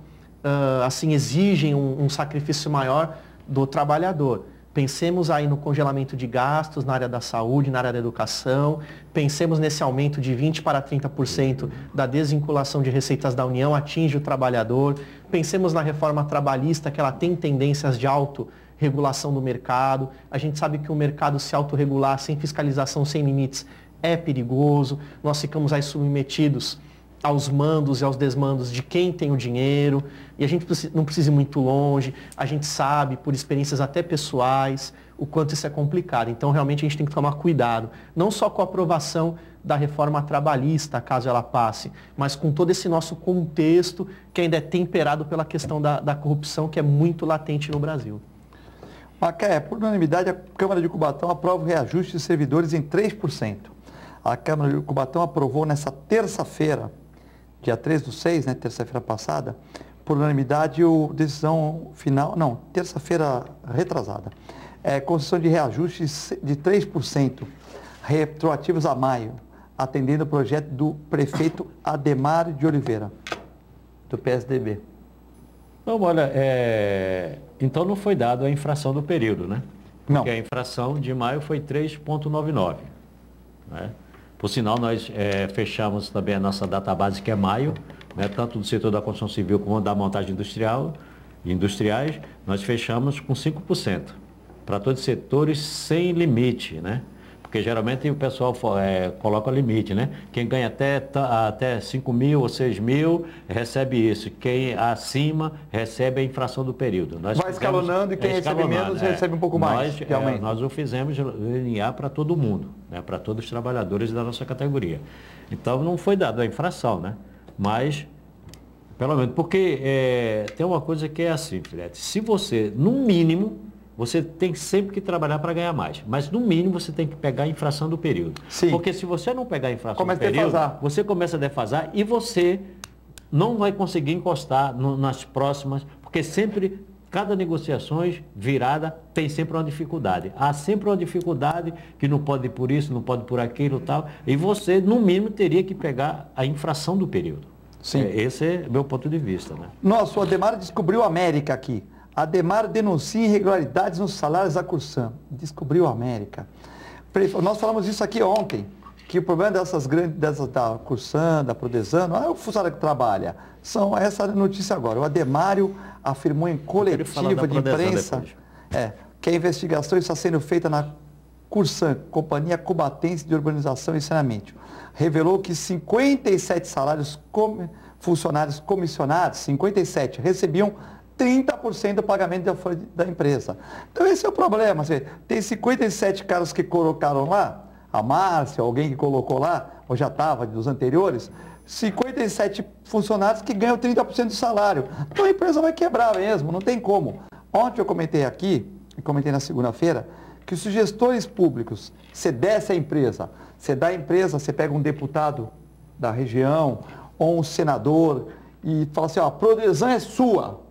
Speaker 3: assim, exigem um sacrifício maior do trabalhador. Pensemos aí no congelamento de gastos na área da saúde, na área da educação. Pensemos nesse aumento de 20% para 30% da desvinculação de receitas da União, atinge o trabalhador. Pensemos na reforma trabalhista, que ela tem tendências de autorregulação do mercado. A gente sabe que o mercado se autorregular sem fiscalização, sem limites, é perigoso. Nós ficamos aí submetidos aos mandos e aos desmandos de quem tem o dinheiro, e a gente não precisa ir muito longe, a gente sabe, por experiências até pessoais, o quanto isso é complicado. Então, realmente, a gente tem que tomar cuidado, não só com a aprovação da reforma trabalhista, caso ela passe, mas com todo esse nosso contexto que ainda é temperado pela questão da corrupção, que é muito latente no Brasil.
Speaker 1: Macaé, por unanimidade, a Câmara de Cubatão aprova o reajuste de servidores em 3%. A Câmara de Cubatão aprovou nessa terça-feira, dia 3/6, né, terça-feira passada, por unanimidade, decisão final, não, terça-feira retrasada, concessão de reajustes de 3%, retroativos a maio, atendendo o projeto do prefeito Ademar de Oliveira, do PSDB.
Speaker 2: Então, olha, então não foi dado a infração do período, né?
Speaker 1: Não.
Speaker 2: Porque a infração de maio foi 3,99, né? Por sinal, nós fechamos também a nossa database, que é maio, né, tanto do setor da construção civil como da montagem industriais, nós fechamos com 5%, para todos os setores sem limite, né? Porque geralmente o pessoal coloca limite, né? Quem ganha até 5 mil ou 6 mil recebe isso. Quem acima recebe a infração do período.
Speaker 1: Vai escalonando e quem recebe menos recebe um pouco mais.
Speaker 2: Nós o fizemos linear para todo mundo, né? Para todos os trabalhadores da nossa categoria. Então não foi dado a infração, né? Mas, pelo menos, porque tem uma coisa que é assim, Filete, se você, no mínimo, você tem sempre que trabalhar para ganhar mais. Mas, no mínimo, você tem que pegar a infração do período.
Speaker 1: Sim.
Speaker 2: Porque se você não pegar a infração do período, você começa a defasar e você não vai conseguir encostar nas próximas, porque sempre, cada negociação virada tem sempre uma dificuldade. Há sempre uma dificuldade que não pode ir por isso, não pode por aquilo e tal. E você, no mínimo, teria que pegar a infração do período.
Speaker 1: Sim.
Speaker 2: Esse é o meu ponto de vista, né?
Speaker 1: Nossa, o Ademar descobriu a América aqui. Ademar denuncia irregularidades nos salários da Cursan. Descobriu a América. Nós falamos isso aqui ontem, que o problema dessas da Cursan, da Prodesan, não é o funcionário que trabalha. Essa notícia agora. O Ademário afirmou em coletiva de imprensa que a investigação está sendo feita na Cursan, Companhia Cubatense de Urbanização e Saneamento. Revelou que 57 funcionários comissionados, 57, recebiam 30% do pagamento da empresa. Então esse é o problema. Tem 57 caras que colocaram lá, a Márcia, alguém que colocou lá, ou já estava dos anteriores, 57 funcionários que ganham 30% do salário. Então a empresa vai quebrar mesmo, não tem como. Ontem eu comentei aqui, e comentei na segunda-feira, que os gestores públicos, você desce a empresa, você dá a empresa, você pega um deputado da região, ou um senador, e fala assim, a Prodesan é sua.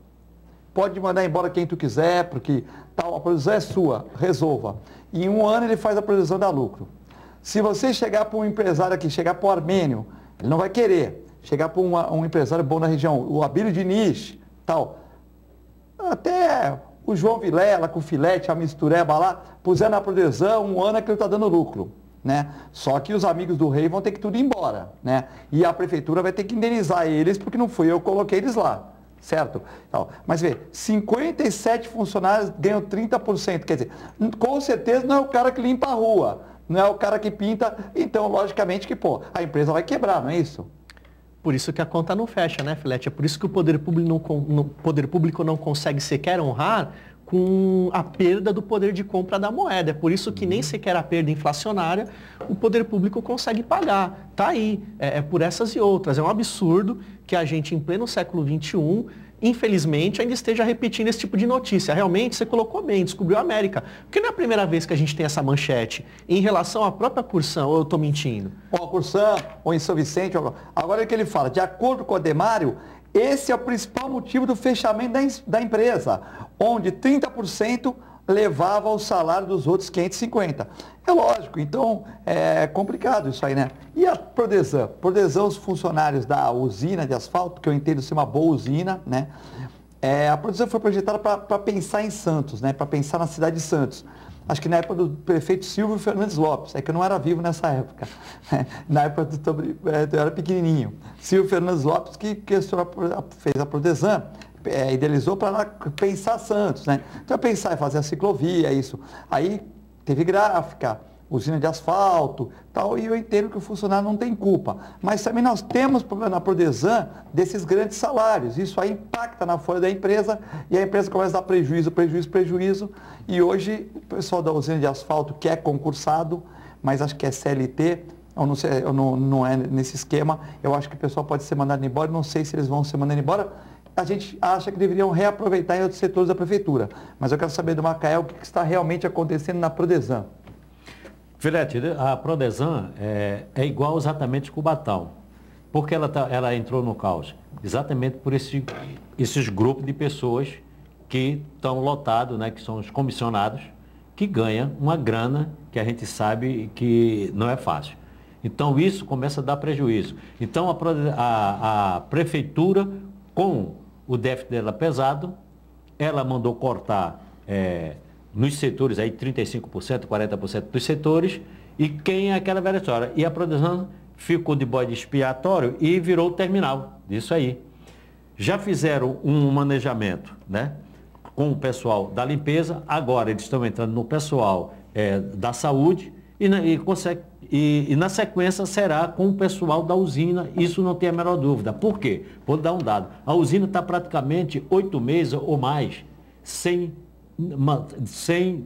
Speaker 1: Pode mandar embora quem tu quiser, porque a Prodesan é sua, resolva. E em um ano ele faz a Prodesan dar lucro. Se você chegar para um empresário aqui, chegar para o Armênio, ele não vai querer. Chegar para um empresário bom na região, o Abílio Diniz, tal. Até O João Vilela, com o filete, a mistureba lá, puseram na Prodesan, um ano é que ele está dando lucro. Né? Só que os amigos do rei vão ter que tudo ir embora. Né? E a prefeitura vai ter que indenizar eles, porque não fui eu que coloquei eles lá. Certo? Então, mas vê, 57 funcionários ganham 30%. Quer dizer, com certeza não é o cara que limpa a rua, não é o cara que pinta. Então, logicamente que, pô, a empresa vai quebrar, não é isso?
Speaker 3: Por isso que a conta não fecha, né, Filete? É por isso que o poder público não consegue sequer honrar com a perda do poder de compra da moeda. É por isso que nem sequer a perda inflacionária o poder público consegue pagar. Tá aí. É por essas e outras. É um absurdo que a gente, em pleno século XXI, infelizmente, ainda esteja repetindo esse tipo de notícia. Realmente, você colocou bem, descobriu a América. Porque não é a primeira vez que a gente tem essa manchete em relação à própria Corsã, ou eu estou mentindo?
Speaker 1: Ou a Corsã, ou em São Vicente. Agora é que ele fala, de acordo com o Ademário, esse é o principal motivo do fechamento da empresa, onde 30% levava o salário dos outros 550. É lógico, então é complicado isso aí, né? E a Prodesan? Prodesan, os funcionários da usina de asfalto, que eu entendo ser uma boa usina, né? A Prodesan foi projetada para pensar em Santos, né? Para pensar na cidade de Santos. Acho que na época do prefeito Silvio Fernandes Lopes, é que eu não era vivo nessa época. Na época eu era pequenininho. Silvio Fernandes Lopes que fez a Prodesan, idealizou para pensar Santos, né? Então, pensar em fazer a ciclovia, isso. Aí teve gráfica, usina de asfalto, tal, e eu entendo que o funcionário não tem culpa. Mas também nós temos na Prodesan desses grandes salários. Isso aí impacta na folha da empresa e a empresa começa a dar prejuízo. E hoje o pessoal da usina de asfalto que é concursado, mas acho que é CLT, eu não sei, não é nesse esquema, eu acho que o pessoal pode ser mandado embora, não sei se eles vão ser mandados embora. A gente acha que deveriam reaproveitar em outros setores da prefeitura. Mas eu quero saber do Macael o que está realmente acontecendo na Prodesan.
Speaker 2: Filete, a Prodesan é igual exatamente com o Cubatão. Porque ela entrou no caos? Exatamente por esses grupos de pessoas que estão lotados, né, que são os comissionados, que ganham uma grana que a gente sabe que não é fácil. Então isso começa a dar prejuízo. Então a prefeitura, com o déficit dela pesado, ela mandou cortar nos setores aí 35%, 40% dos setores, e quem é aquela velha história? E a Prodesan ficou de bode expiatório e virou o terminal disso aí. Já fizeram um manejamento, né, com o pessoal da limpeza, agora eles estão entrando no pessoal da saúde e na sequência será com o pessoal da usina, isso não tem a menor dúvida. Por quê? Vou dar um dado. A usina está praticamente 8 meses ou mais sem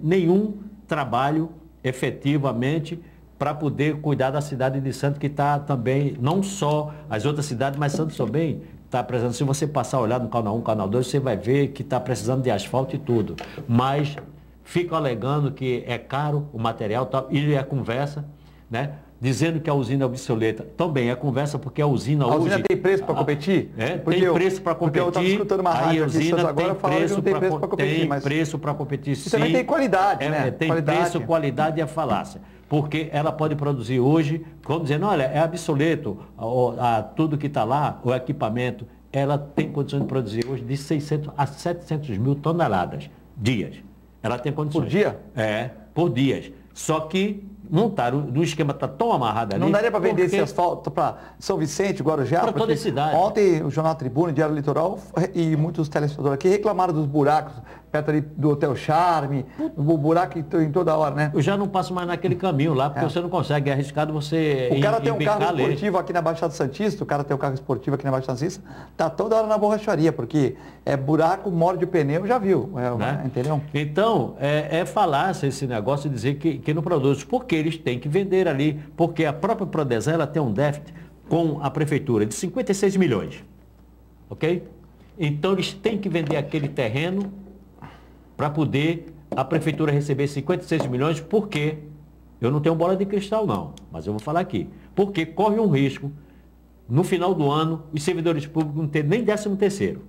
Speaker 2: nenhum trabalho efetivamente para poder cuidar da cidade de Santos, que está também, não só as outras cidades, mas Santos também está precisando. Se você passar a olhar no canal 1, canal 2, você vai ver que está precisando de asfalto e tudo. Mas ficam alegando que é caro o material, e é conversa, né? Dizendo que a usina é obsoleta. Também é conversa, porque a usina hoje...
Speaker 1: A usina tem preço para competir?
Speaker 2: Tem preço para competir.
Speaker 1: Eu estava escutando uma rádio aqui
Speaker 2: usina
Speaker 1: agora falando que não tem preço para competir.
Speaker 2: Tem preço para competir, sim.
Speaker 1: E também tem qualidade, né?
Speaker 2: Tem preço, qualidade e a falácia. Porque ela pode produzir hoje, como dizendo, olha, é obsoleto tudo que está lá, o equipamento, ela tem condições de produzir hoje de 600 a 700 mil toneladas dias. Ela tem condições.
Speaker 1: Por dia?
Speaker 2: Por dias. Só que montaram, no esquema está tão amarrado ali.
Speaker 1: Não daria para vender esse asfalto para São Vicente, Guarujá?
Speaker 2: Para toda a cidade.
Speaker 1: Ontem o Jornal Tribuna, o Diário Litoral e muitos telespectadores aqui reclamaram dos buracos perto ali do Hotel Charme, o buraco em toda hora, né?
Speaker 2: Eu já não passo mais naquele caminho lá, porque você não consegue, é arriscado você
Speaker 1: O cara tem um carro esportivo aqui na Baixada Santista, tá toda hora na borracharia, porque buraco, morde o pneu, já viu,
Speaker 2: né?
Speaker 1: Entendeu?
Speaker 2: Então, é falácia esse negócio de dizer que não produz, porque eles têm que vender ali, porque a própria Prodesan, ela tem um déficit com a prefeitura de 56 milhões, ok? Então, eles têm que vender aquele terreno para poder a prefeitura receber 56 milhões, porque eu não tenho bola de cristal não, mas eu vou falar aqui, porque corre um risco, no final do ano, os servidores públicos não terem nem 13º.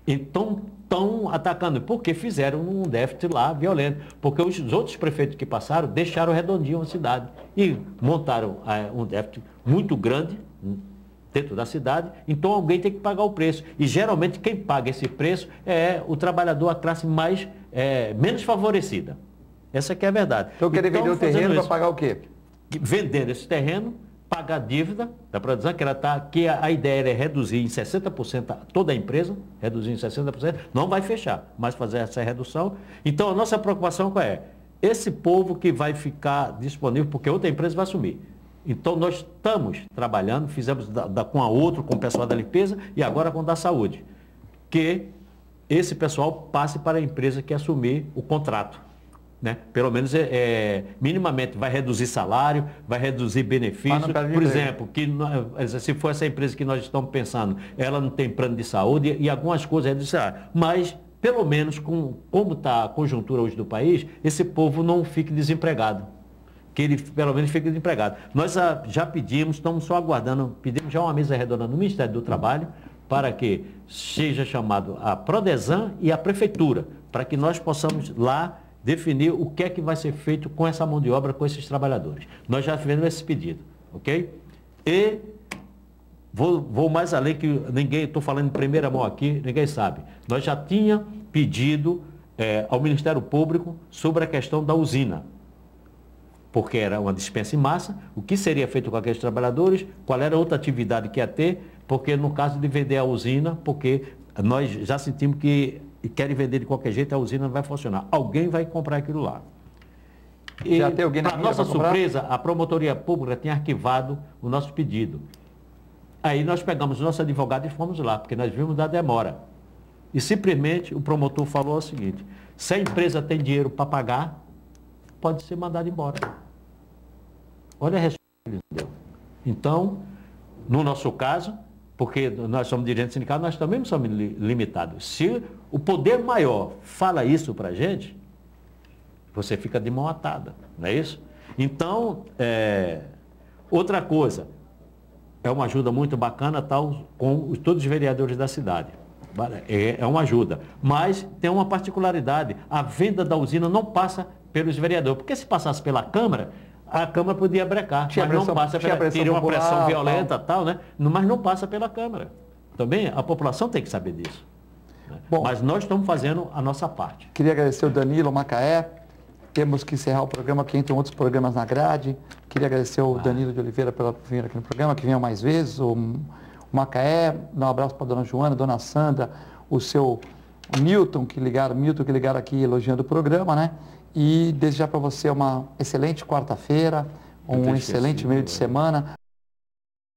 Speaker 2: Então, estão atacando, porque fizeram um déficit lá violento, porque os outros prefeitos que passaram deixaram redondinho a cidade e montaram um déficit muito grande dentro da cidade, então alguém tem que pagar o preço. E geralmente quem paga esse preço é o trabalhador, a classe mais menos favorecida. Essa que é a verdade.
Speaker 1: Então, querer vender o terreno para pagar o quê?
Speaker 2: Vendendo esse terreno, pagar a dívida da produção, que a ideia é reduzir em 60% toda a empresa, reduzir em 60%, não vai fechar, mas fazer essa redução. Então, a nossa preocupação qual é? Esse povo que vai ficar disponível, porque outra empresa vai assumir. Então, nós estamos trabalhando, fizemos com a outra, com o pessoal da limpeza e agora com o da saúde, que esse pessoal passe para a empresa que assumir o contrato. Né? Pelo menos minimamente vai reduzir salário, vai reduzir benefícios. Por exemplo, se for essa empresa que nós estamos pensando, ela não tem plano de saúde e algumas coisas reduzir salário. Mas, pelo menos, como está a conjuntura hoje do país, esse povo não fique desempregado. Que ele, pelo menos, fique desempregado. Nós já pedimos, estamos só aguardando, pedimos já uma mesa redonda no Ministério do Trabalho para que seja chamado a Prodesan e a Prefeitura, para que nós possamos lá definir o que é que vai ser feito com essa mão de obra, com esses trabalhadores. Nós já fizemos esse pedido, ok? E vou mais além que estou falando em primeira mão aqui, ninguém sabe. Nós já tínhamos pedido ao Ministério Público sobre a questão da usina, porque era uma dispensa em massa, o que seria feito com aqueles trabalhadores, qual era a outra atividade que ia ter, porque no caso de vender a usina, porque nós já sentimos que querem vender de qualquer jeito, a usina não vai funcionar. Alguém vai comprar aquilo lá.
Speaker 1: Já tem alguém na
Speaker 2: para nossa surpresa, a Promotoria Pública tinha arquivado o nosso pedido. Aí nós pegamos o nosso advogado e fomos lá, porque nós vimos da demora. E simplesmente o promotor falou o seguinte: se a empresa tem dinheiro para pagar, pode ser mandado embora. Olha a resposta que ele deu. Então, no nosso caso, porque nós somos dirigentes sindicais, nós também somos limitados. Se o poder maior fala isso para a gente, você fica de mão atada, não é isso? Então, outra coisa, é uma ajuda muito bacana tal, com todos os vereadores da cidade. É uma ajuda. Mas tem uma particularidade, a venda da usina não passa pelos vereadores, porque se passasse pela Câmara, a Câmara podia brecar, mas não passa teria uma pressão violenta tal, né? Mas não passa pela Câmara. Também a população tem que saber disso. Né? Bom, mas nós estamos fazendo a nossa parte.
Speaker 1: Queria agradecer o Danilo Macaé. Temos que encerrar o programa, que entram outros programas na grade. Queria agradecer o Danilo de Oliveira pela vir aqui no programa, que venha mais vezes. O Macaé, dar um abraço para a dona Joana, dona Sandra, o seu Milton que ligaram aqui elogiando o programa, né? E desejar para você uma excelente quarta-feira, um excelente meio de semana.